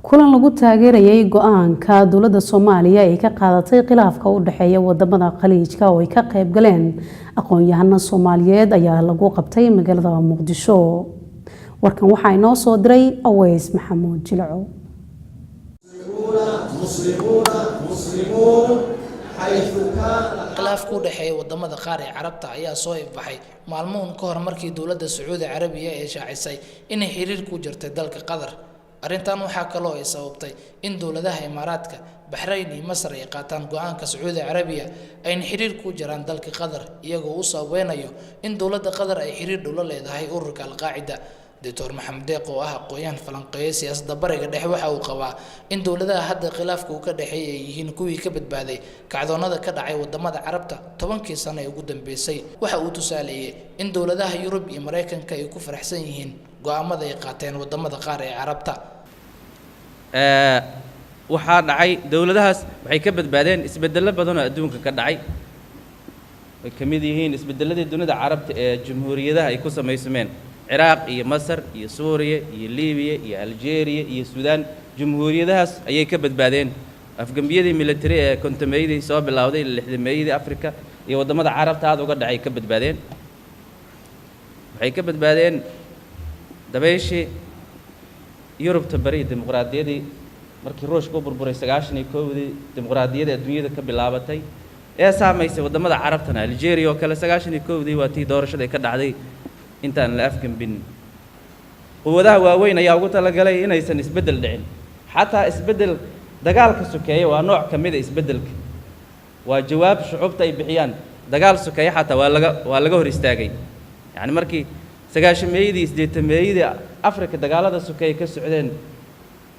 kulan lagu taageerayay go'aanka dowladda Soomaaliya ay ka qaadatay khilaafka u dhaxeeya wadamada khaliijka oo ay ka qayb galeen aqoon-yahano Soomaaliyeed ayaa lagu qabtay magaalada Muqdisho. warkan waxaa inoo soo diray Aweys Maxamuud Jilco. khilaafka u dhaxeeya wadamada qaar ee Carabta ayaa soo ifbaxay maalmoon ka hor markii dowladda Sacuudi Carabiya ay shaacisay inay xiriir ku jirtay dalka Qatar. arrintan waxaa kaloo ay sababtay in dowladaha Imaaraadka, Bahrain iyo Masar ay qaataan go'aanka Sacuudi Carabiya ay xiriir ku jiraan dalka Qatar iyagoo u sababeynayo in dowladda Qatar ay xiriir dhow la leedahay ururka Al-Qaacida. Dr. Maxamed Deeq oo ah aqoon-yahan falanqeeya siyaasadda bariga dhexe waxa uu qabaa in dowladaha hadda khilaafka uu ka dhaxeeyay ay yihiin kuwii ka badbaaday kacdoonada ka dhacay wadamada Carabta 10kii sano ee ugu dambeysay. waxa uu tusaaleeyay in dowladaha Yurub iyo Mareykanka ay ku faraxsan yihiin go'aamada ay qaateen wadamada qaar ee Carabta. waxaa dhacay dowladahaas waxay ka badbaadeen isbedello badan oo adduunka ka dhacay way kamid yihiin isbedeladii dunida Carabta ee jamhuuriyadaha ay ku sameysmeen Iraq iyo Masar iyo Suuriya iyo Liibiya iyo Algeria iyo Suudaan jamhuuriyadahaas ayay ka badbaadeen afgambiyadii military ee kontameeyadii soo bilowday 60meeyadii Afrika iyo wadamada Carabta aad uga dhacay ka badbaadeen waxay ka badbaadeen dabayshii Yurubta bari dimuqraadiyadii markii Ruushku burburay 91dii dimuqraadiyada adduunyada ka bilaabatay ee saameysay wadamada Carabtana Algeria oo kale 91dii waa tii doorashada ka dhacday intaan la afgambin quwadaha waaweyn ayaa ugu talagalay inaysan isbedel dhicin xataa isbedel dagaalka sokeeye waa nooc kamid ah isbedelka waa jawaab shucubta ay bixiyaan dagaal sokeeye xataa waa laga hor istaagay yani markii 90meeyadii 80meeyadii Afrika dagaalada sokeeye ka socdeen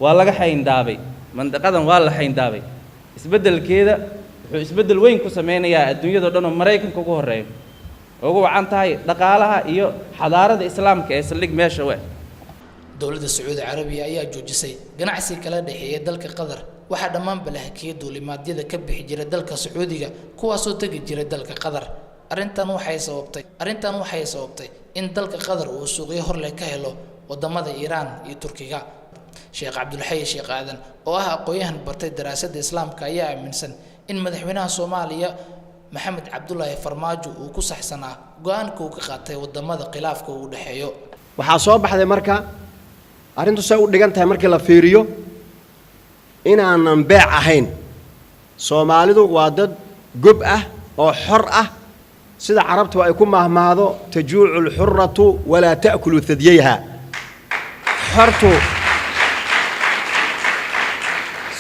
waa laga xayndaabay mandaqadan waa la xayndaabay isbedelkeeda wuxuu isbedel weyn ku sameynayaa adduunyada dhan oo Mareykanka ugu horeeyo ugu wacan tahay dhaqaalaha iyo xadaarada islaamka ee saldhig meesha weey. dowladda Sacuudi Carabiya ayaa joojisay ganacsi kala dhaxeeya dalka Qatar waxa dhammaan balahkii duulimaadyada ka bixi jiray dalka Sacuudiga kuwaas oo tagi jiray dalka Qatar. arrintan waxay sababtay in dalka Qatar uu suuqyo hor leh ka helo wadamada Iran iyo Turkiga. Sheekh Cabdulxay Sheekh Aadan oo ah aqoon-yahan bartay daraasadda islaamka ayaa aaminsan in madaxweynaha Soomaaliya Maxamed Cabdullaahi Farmaajo uu ku saxsanaa go'aanka uu ka qaatay wadamada khilaafka u dhaxeeyo. waxaa soo baxday marka arrintu say u dhigan tahay markii la fiiriyo inaanan beec ahayn. Soomaalidu waa dad gob ah oo xor ah sida Carabtu ay ku mahmaado tajuucul hurratu wala ta'kulu thadiyha. xortu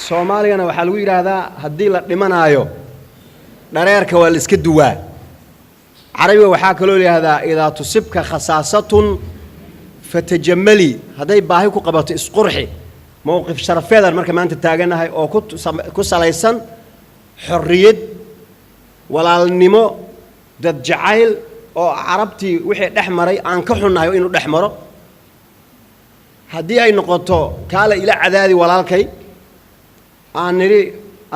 Soomaaliyana waxaa lagu yiraahdaa haddii la dhimanaayo dhareerka waa la iska duwaa. Carabiga waxaa kaloo leeyahay idaa tusibka khasaasatun fatajamali haday baahi ku qabato isqurxi mowqif sharafeedan marka maanta taaganahay oo ku salaysan xorriyad walaalnimo dad jacayl oo Carabtii wixii dhaxmaray aan ka xunnahay inuu dhaxmaro haddii ay noqoto kaala ila cadaadi walaalkay aan niri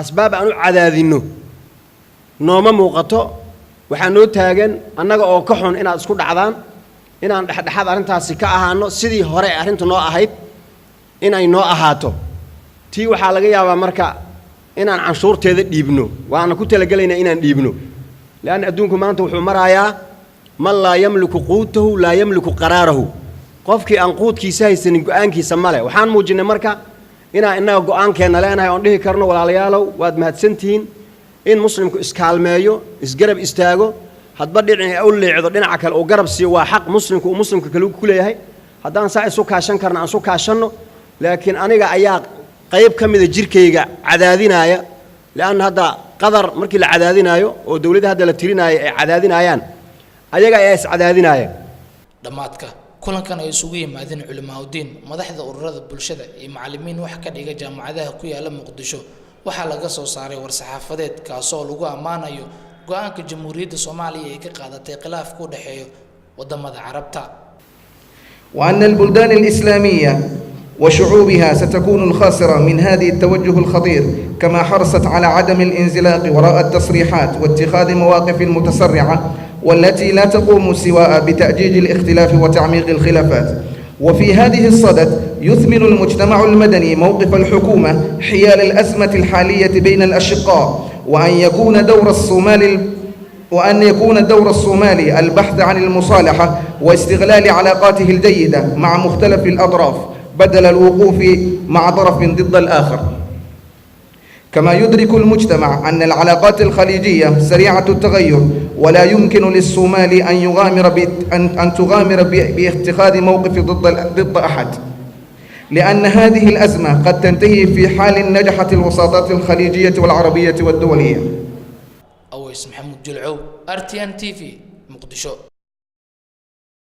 asbaab aan u cadaadino nooma muuqato waxaa noo taagan annaga oo ka xun inaad isku dhacdaan inaan dhexdhexaad arrintaasi ka ahaano sidii hore arrintu noo ahayd inay noo ahaato tii waxaa laga yaabaa marka inaan canshuurteeda dhiibno waana ku talagalaynaa inaan dhiibno laana adduunku maanta wuxuu marayaa man laa yamliku quutahu laa yamliku qaraarahu qofkii aan quudkiisa haysanin go'aankiisa male waxaan muujinay marka inaan innaga go'aankeena leenahay oon dhihi karno walaalayaalow waad mahadsantihiin in muslimku iskaalmeeyo isgarab istaago hadba dhinaca u leecdo dhinaca kale oo garab si waa xaq muslimku uu muslimka kale ku leeyahay haddaan saa isu kaashan karna aan isu kaashanno laakiin aniga ayaa qayb kamid ah jirkayga cadaadinaya laana hadda Qatar markii la cadaadinayo oo dawladda hadda la tirinaayo ay cadaadinayaan ayaga ayaa is cadaadinaya. dhamaadka kulankan ay isugu yimaadeen culimaadudiin madaxda ururada bulshada iyo macallimiin wax ka dhiga jaamacadaha ku yaala Muqdisho waxaa laga soo saaray war-saxaafadeed kaasoo lagu amaanayo go'aanka jamhuuriyadda Soomaaliya ee ka qaadatay khilaafka u dhaxeeyo wadamada Carabta. وأن البلدان الإسلامية وشعوبها ستكون الخاسرة من هذه التوجه الخطير كما حرصت على عدم الانزلاق وراء التصريحات واتخاذ مواقف متسرعة والتي لا تقوم سواء بتأجيج الاختلاف وتعميق الخلافات. وفي هذه الصدد يثمن المجتمع المدني موقف الحكومة حيال الأزمة الحالية بين الأشقاء، وأن يكون دور الصومالي البحث عن المصالحة واستغلال علاقاته الجيدة مع مختلف الأطراف بدل الوقوف مع طرف ضد الآخر. كما يدرك المجتمع أن العلاقات الخليجية سريعة التغير، ولا يمكن للصومال أن تغامر باتخاذ موقف ضد أحد، لأن هذه الأزمة قد تنتهي في حال نجحت الوساطات الخليجية والعربية والدولية. أويس محمود جلعو RTN TV مقدشو.